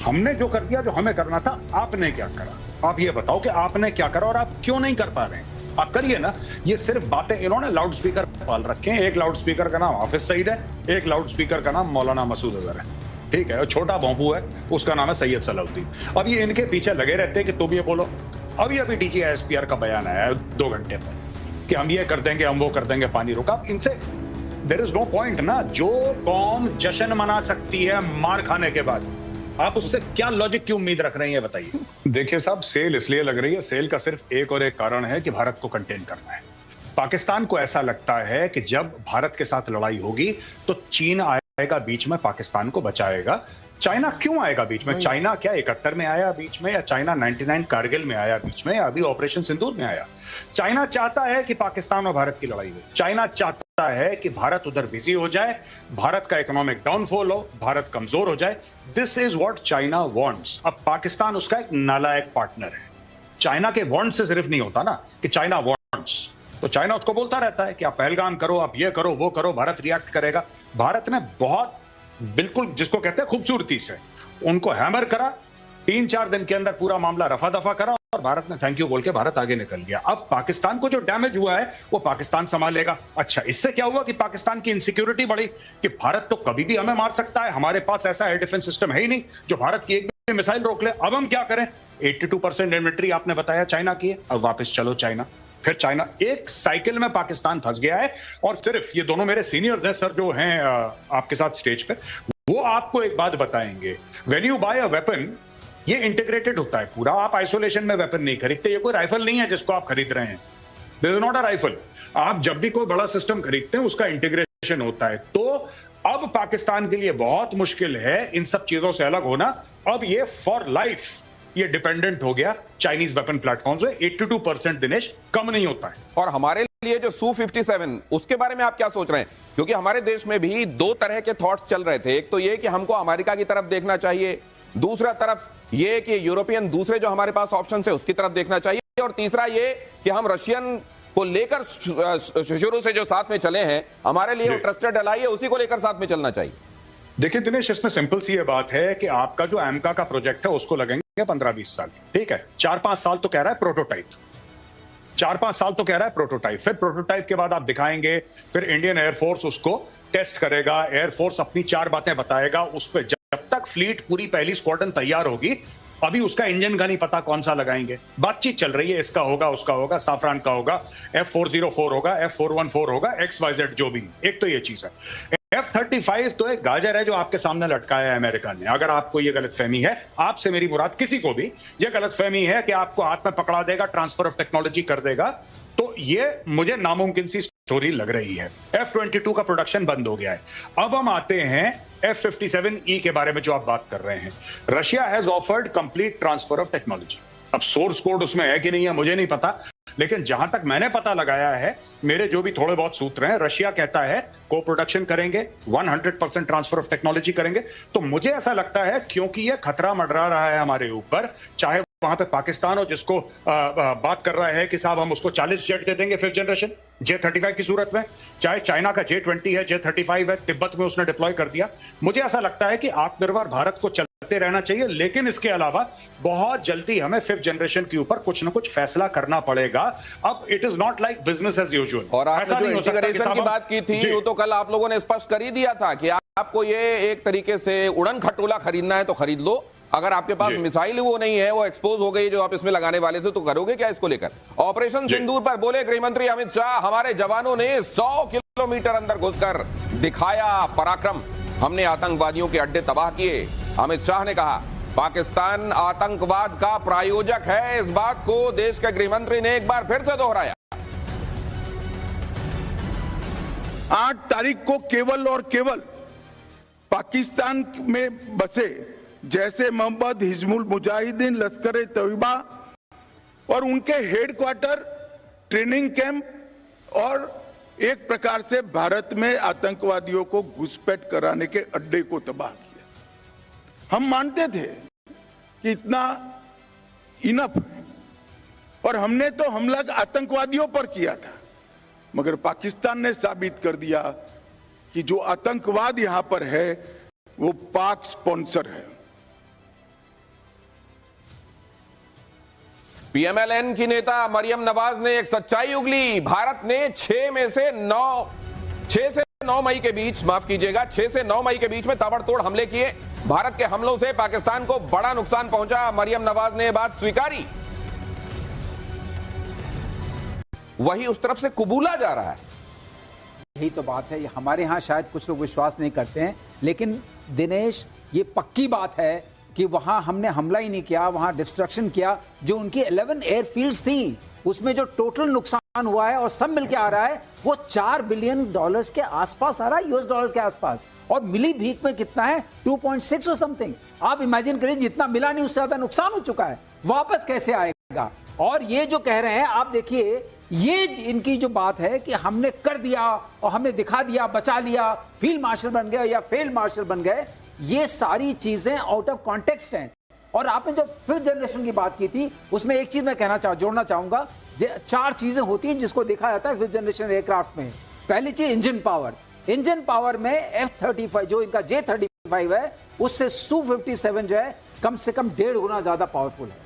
हमने जो कर दिया, जो हमें करना था, आपने क्या करा? आप ये बताओ कि आपने क्या करा और आप क्यों नहीं कर पा रहे हैं? आप करिए ना। ये सिर्फ बातें, इन्होंने लाउड स्पीकर पाल रखे हैं। एक लाउड स्पीकर का नाम हाफिज सईद है, एक लाउड स्पीकर का नाम मौलाना मसूद अजहर है, ठीक है, और छोटा भोंपू है, उसका नाम है सैयद सलाउद्दीन। अब ये इनके पीछे लगे रहते हैं कि तुम ये बोलो। अभी DGISPR का बयान आया है 2 घंटे में कि हम ये कर देंगे, हम वो कर देंगे, पानी रोका। इनसे देयर इज नो पॉइंट ना। जो कौम जश्न मना सकती है मार खाने के बाद, आप उससे क्या लॉजिक की उम्मीद रख रहे हैं, ये बताइए। देखिए साहब, सेल इसलिए लग रही है, सेल का सिर्फ एक और एक कारण है कि भारत को कंटेन करना है। पाकिस्तान को ऐसा लगता है कि जब भारत के साथ लड़ाई होगी तो चीन आएगा बीच में, पाकिस्तान को बचाएगा। चाइना क्यों आएगा बीच में? चाइना क्या 71 में आया बीच में, या चाइना 99 कारगिल में आया बीच में, या अभी ऑपरेशन सिंदूर में आया? चाइना चाहता है कि पाकिस्तान और भारत की लड़ाई हो। चाइना चाहता है कि भारत उधर बिजी हो जाए, भारत का इकोनॉमिक डाउनफॉल हो, भारत कमजोर हो जाए। This is what China wants. अब पाकिस्तान उसका एक नालायक पार्टनर है। चाइना के वांट से सिर्फ नहीं होता ना कि चाइना वांट्स, तो चाइना उसको बोलता रहता है कि आप पहलगाम करो, आप ये करो, वो करो, भारत रिएक्ट करेगा। भारत ने बहुत, बिल्कुल जिसको कहते हैं खूबसूरती से उनको हैमर करा। 3-4 दिन के अंदर पूरा मामला रफा दफा करा और भारत ने थैंक यू बोल के भारत आगे निकल गया। अब पाकिस्तान को जो डैमेज हुआ है वो पाकिस्तान संभालेगा। अच्छा, इससे क्या हुआ कि पाकिस्तान की इनसिक्योरिटी बढ़ी कि भारत तो कभी भी हमें मार सकता है, हमारे पास ऐसा एयर डिफेंस सिस्टम है ही नहीं जो भारत की एक भी मिसाइल रोक ले। अब हम क्या करें? 82% इन्वेंट्री आपने बताया चाइना की है। अब वापस चलो चाइना, फिर चाइना। एक साइकिल में पाकिस्तान फंस गया है। और सिर्फ ये दोनों मेरे सीनियर्स हैं सर जो हैं आपके साथ स्टेज पे, वो आपको एक बात बताएंगे। When you buy a weapon, ये इंटीग्रेटेड होता है पूरा। आप आइसोलेशन में वेपन नहीं खरीदते। ये कोई राइफल नहीं है जिसको आप खरीद रहे हैं। This is not a rifle. आप जब भी कोई बड़ा सिस्टम खरीदते हैं उसका इंटीग्रेशन होता है। तो अब पाकिस्तान के लिए बहुत मुश्किल है इन सब चीजों से अलग होना। अब ये फॉर लाइफ ये डिपेंडेंट हो गया चाइनीज वेपन प्लेटफॉर्म्स में। 82% दिनेश कम नहीं होता है। और हमारे लिए जो Su-57 उसके बारे में आप क्या सोच रहे हैं? क्योंकि हमारे देश में भी 2 तरह के थॉट्स चल रहे थे। एक तो ये कि हमको अमेरिका की तरफ देखना चाहिए, दूसरा तरफ ये कि यूरोपियन दूसरे जो हमारे पास ऑप्शन है उसकी तरफ देखना चाहिए, और तीसरा ये कि हम रशियन को लेकर शुरू से जो साथ में चले हैं, हमारे लिए वो ट्रस्टेड अलाई है, उसी को लेकर साथ में चलना चाहिए। देखिए दिनेश, इसमें सिंपल सी ये बात है कि आपका जो एमका का प्रोजेक्ट है उसको लगेंगे 15-20 साल, ठीक है। 4-5 साल तो कह रहा है प्रोटोटाइप, 4-5 साल तो कह रहा है प्रोटोटाइप। फिर प्रोटोटाइप के बाद आप दिखाएंगे, फिर इंडियन एयरफोर्स उसको टेस्ट करेगा, एयरफोर्स अपनी 4 बातें बताएगा उस पर। जब तक फ्लीट पूरी पहली स्क्वाड्रन तैयार होगी, अभी उसका इंजन का नहीं पता कौन सा लगाएंगे। बातचीत चल रही है, इसका होगा, उसका होगा, साफरान का होगा, F404 होगा, F414 होगा, XYZ जो भी। एक तो ये चीज है। F-35 तो एक गाजर है जो आपके सामने लटकाया है अमेरिका ने। अगर आपको ये गलतफहमी है, आपसे मेरी मुराद किसी को भी ये गलतफहमी है कि आपको हाथ में पकड़ा देगा, ट्रांसफर ऑफ टेक्नोलॉजी कर देगा, तो ये मुझे नामुमकिन सी स्टोरी लग रही है। F-22 का प्रोडक्शन बंद हो गया है। अब हम आते हैं F-57E के बारे में जो आप बात कर रहे हैं। Russia has offered complete transfer of technology. अब सोर्स कोड उसमें है कि नहीं है मुझे नहीं पता, लेकिन जहां तक मैंने पता लगाया है, मेरे जो भी थोड़े बहुत सूत्र हैं, रशिया कहता है को प्रोडक्शन करेंगे, 100% ट्रांसफर ऑफ टेक्नोलॉजी करेंगे। तो मुझे ऐसा लगता है क्योंकि ये खतरा मंडरा रहा है हमारे ऊपर, चाहे वहां पे पाकिस्तान हो जिसको बात कर रहा है कि साहब हम उसको 40 जेट दे देंगे 5th जनरेशन J-35 की सूरत में, चाहे चाइना का J-20 है, J-35 है, तिब्बत में उसने डिप्लॉय कर दिया। मुझे ऐसा लगता है कि आत्मनिर्भर भारत को चलते रहना चाहिए, लेकिन इसके अलावा बहुत जल्दी हमें 5th जनरेशन के ऊपर कुछ ना कुछ फैसला करना पड़ेगा। अब it is not like business as usual. और आपने जो इंटीग्रेशन की बात की थी, वो तो कल आप लोगों ने स्पष्ट कर ही दिया था कि आपको ये एक तरीके से उड़न खटोला खरीदना है तो खरीद लो, अगर आपके पास मिसाइल वो नहीं है, वो एक्सपोज हो गई जो आप इसमें लगाने वाले थे, तो करोगे क्या इसको लेकर? ऑपरेशन सिंदूर पर बोले गृहमंत्री अमित शाह, हमारे जवानों ने 100 किलोमीटर अंदर घुसकर दिखाया पराक्रम, हमने आतंकवादियों के अड्डे तबाह किए। अमित शाह ने कहा पाकिस्तान आतंकवाद का प्रायोजक है। इस बात को देश के गृहमंत्री ने एक बार फिर से दोहराया। 8 तारीख को केवल और केवल पाकिस्तान में बसे जैसे मोहम्मद हिजबुल मुजाहिदीन, लश्कर तैयबा और उनके हेडक्वार्टर, ट्रेनिंग कैंप और एक प्रकार से भारत में आतंकवादियों को घुसपैठ कराने के अड्डे को तबाह किया। हम मानते थे कि इतना इनफ है और हमने तो हमला आतंकवादियों पर किया था, मगर पाकिस्तान ने साबित कर दिया कि जो आतंकवाद यहां पर है वो पाक स्पॉन्सर है। पीएमएलएन की नेता मरियम नवाज ने एक सच्चाई उगली। भारत ने 6 से 9 मई के बीच, माफ कीजिएगा, 6 से 9 मई के बीच में ताबड़तोड़ हमले किए। भारत के हमलों से पाकिस्तान को बड़ा नुकसान पहुंचा। मरियम नवाज ने यह बात स्वीकारी। वही उस तरफ से कबूला जा रहा है। यही तो बात है। हमारे यहाँ शायद कुछ लोग विश्वास नहीं करते हैं, लेकिन दिनेश, ये पक्की बात है कि वहां हमने हमला ही नहीं किया, वहां डिस्ट्रक्शन किया। जो उनकी 11 एयरफील्ड्स थी, उसमें जो टोटल नुकसान हुआ है और सब मिलके आ रहा है, वो $4 बिलियन के आसपास आ रहा है, US डॉलर्स के आसपास। और मिली भीख में कितना है? 2.6 और समथिंग। आप इमेजिन करिए, जितना मिला नहीं उससे ज्यादा नुकसान हो चुका है। वापस कैसे आएगा? और ये जो कह रहे हैं, आप देखिए, ये इनकी जो बात है कि हमने कर दिया और हमने दिखा दिया, बचा लिया, फील्ड मार्शल बन गए या फील्ड मार्शल बन गए, ये सारी चीजें आउट ऑफ कॉन्टेक्स्ट हैं। और आपने जो फिफ्थ जनरेशन की बात की थी, उसमें एक चीज मैं जोड़ना चाहूंगा। 4 चीजें होती हैं जिसको देखा जाता है फिफ्थ जनरेशन एयरक्राफ्ट में। पहली चीज इंजन पावर। इंजन पावर में F-35 जो इनका J-35 है, उससे Su-57 जो है कम से कम 1.5 गुना ज्यादा पावरफुल है।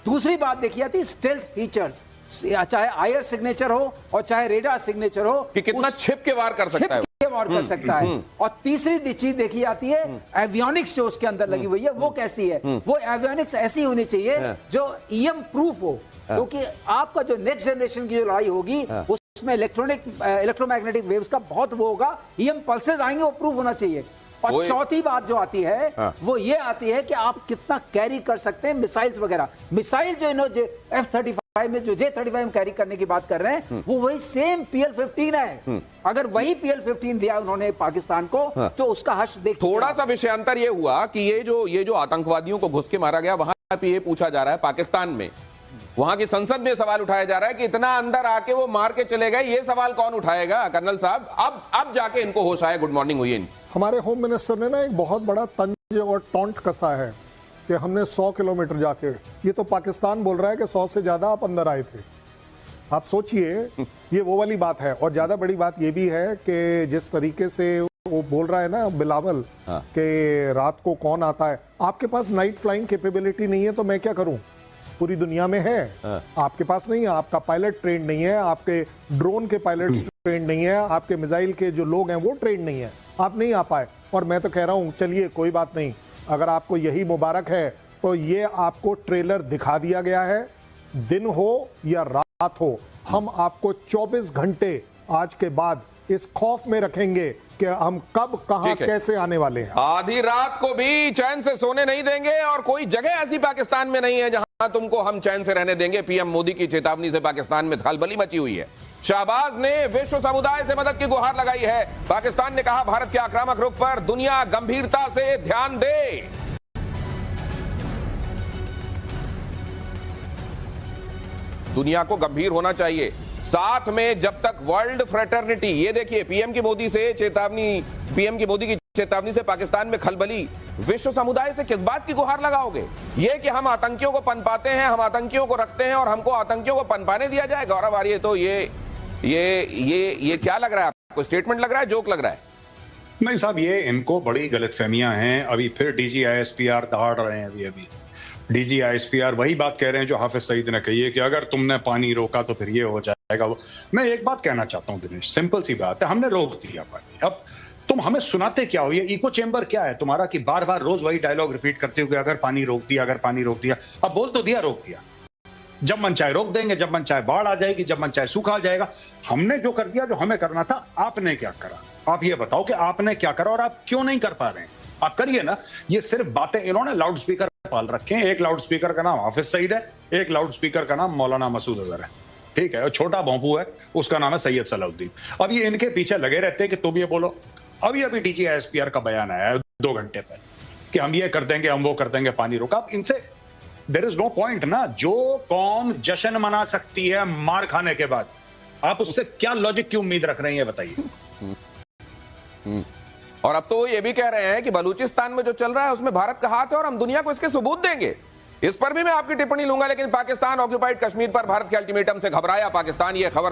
दूसरी बात देखी जाती है स्टेल्थ फीचर्स, चाहे आयर सिग्नेचर हो और चाहे रेडार सिग्नेचर हो, कि कितना छिप के वार कर सकता है, वार कर सकता है। और तीसरी चीज देखी जाती है एवियोनिक्स जो उसके अंदर लगी हुई है, वो कैसी है? वो एवियोनिक्स ऐसी होनी चाहिए जो EM प्रूफ हो, क्योंकि आपका जो नेक्स्ट जनरेशन की जो लड़ाई होगी उसमें इलेक्ट्रोमैग्नेटिक वेव्स का बहुत वो होगा, EM पल्सेस आएंगे, वो प्रूफ होना चाहिए। और चौथी बात जो आती है वो ये आती है कि आप कितना कैरी कर सकते हैं मिसाइल्स वगैरह। मिसाइल जो F-35 में, जो J-35 में कैरी करने की बात कर रहे हैं, वो वही सेम PL-15 है। अगर वही PL-15 दिया उन्होंने पाकिस्तान को, तो उसका हर्ष देख। थोड़ा सा विषयांतर ये हुआ कि ये जो आतंकवादियों को घुस के मारा गया, वहां पे ये पूछा जा रहा है पाकिस्तान में, वहां की संसद में सवाल उठाया जा रहा है कि इतना अंदर आके वो मार के चले गए, ये सवाल कौन उठाएगा? कर्नल साहब, अब जाके इनको होश आया। गुड मॉर्निंग हुई है। हमारे होम मिनिस्टर ने ना एक बहुत बड़ा तंज और टॉन्ट कसा है कि हमने 100 किलोमीटर जाके, ये तो पाकिस्तान बोल रहा है कि 100 से ज्यादा आप अंदर आए थे। आप सोचिए, ये वो वाली बात है। और ज्यादा बड़ी बात ये भी है कि जिस तरीके से वो बोल रहा है ना बिलावल कि रात को कौन आता है, आपके पास नाइट फ्लाइंग कैपेबिलिटी नहीं है तो मैं क्या करूं? पूरी दुनिया में है, आपके पास नहीं है। आपका पायलट ट्रेंड नहीं है, आपके ड्रोन के पायलट ट्रेंड नहीं है, आपके मिसाइल के जो लोग हैं वो ट्रेंड नहीं है, आप नहीं आ पाए। और मैं तो कह रहा हूं, चलिए कोई बात नहीं, अगर आपको यही मुबारक है तो ये आपको ट्रेलर दिखा दिया गया है। दिन हो या रात हो, हम आपको 24 घंटे आज के बाद इस खौफ में रखेंगे कि हम कब कहां कैसे आने वाले हैं। आधी रात को भी चैन से सोने नहीं देंगे, और कोई जगह ऐसी पाकिस्तान में नहीं है जहां तुमको हम चैन से रहने देंगे। पीएम मोदी की चेतावनी से पाकिस्तान में खलबली मची हुई है। शाहबाज ने विश्व समुदाय से मदद की गुहार लगाई है। पाकिस्तान ने कहा, भारत के आक्रामक रुख पर दुनिया गंभीरता से ध्यान दे। दुनिया को गंभीर होना चाहिए। साथ में जब तक वर्ल्ड फ्रेटर्निटी, ये देखिए पीएम की मोदी की चेतावनी से पाकिस्तान में खलबली, विश्व समुदाय से किस बात की गुहार लगाओगे? ये कि हम आतंकियों को पनपाते हैं, हम आतंकियों को रखते हैं और हमको आतंकियों को पनपाने दिया जाए। गौरव आर्य, तो ये क्या लग रहा है आपको? स्टेटमेंट लग रहा है, जोक लग रहा है? नहीं साहब, ये इनको बड़ी गलतफहमियां हैं। अभी फिर DG-ISPR दहाड़ रहे हैं। अभी DG-ISPR वही बात कह रहे हैं जो हाफिज सईद ने कही है कि अगर तुमने पानी रोका तो फिर ये हो जाएगा। मैं एक बात कहना चाहता हूं दिनेश, सिंपल सी बात है, हमने रोक दिया पानी। अब तुम हमें सुनाते क्या हो? ये इको चेंबर क्या है तुम्हारा कि बार बार रोज वही डायलॉग रिपीट करते हो कि अगर पानी रोक दिया, अगर पानी रोक दिया। अब बोल तो दिया, रोक दिया। जब मन चाहे रोक देंगे, जब मन चाहे बाढ़ आ जाएगी, जब मन चाहे सूखा आ जाएगा। हमने जो कर दिया, जो हमें करना था, आपने क्या करा? आप ये बताओ कि आपने क्या करा और आप क्यों नहीं कर पा रहे हैं? आप करिए ना। ये सिर्फ बातें, इन्होंने लाउड स्पीकर पाल रखे हैं। एक लाउड स्पीकर का नाम हाफिज सईद है, एक लाउड स्पीकर का नाम मौलाना मसूद अजहर है, ठीक है। और छोटा भोंपू है, उसका नाम है सैयद सलाउद्दीन। अब ये इनके पीछे लगे रहते हैं कि तुम ये बोलो। अभी DG-ISPR का बयान आया है 2 घंटे पहले कि हम ये कर देंगे, हम वो कर देंगे, पानी रोका। अब इनसे देयर इज नो पॉइंट ना। जो कौम जश्न मना सकती है मार खाने के बाद, आप उससे क्या लॉजिक की उम्मीद रख रहे हैं, ये बताइए। और अब तो ये भी कह रहे हैं कि बलूचिस्तान में जो चल रहा है उसमें भारत का हाथ है और हम दुनिया को इसके सबूत देंगे। इस पर भी मैं आपकी टिप्पणी लूंगा, लेकिन पाकिस्तान ऑक्युपाइड कश्मीर पर भारत के अल्टीमेटम से घबराया पाकिस्तान, ये खबर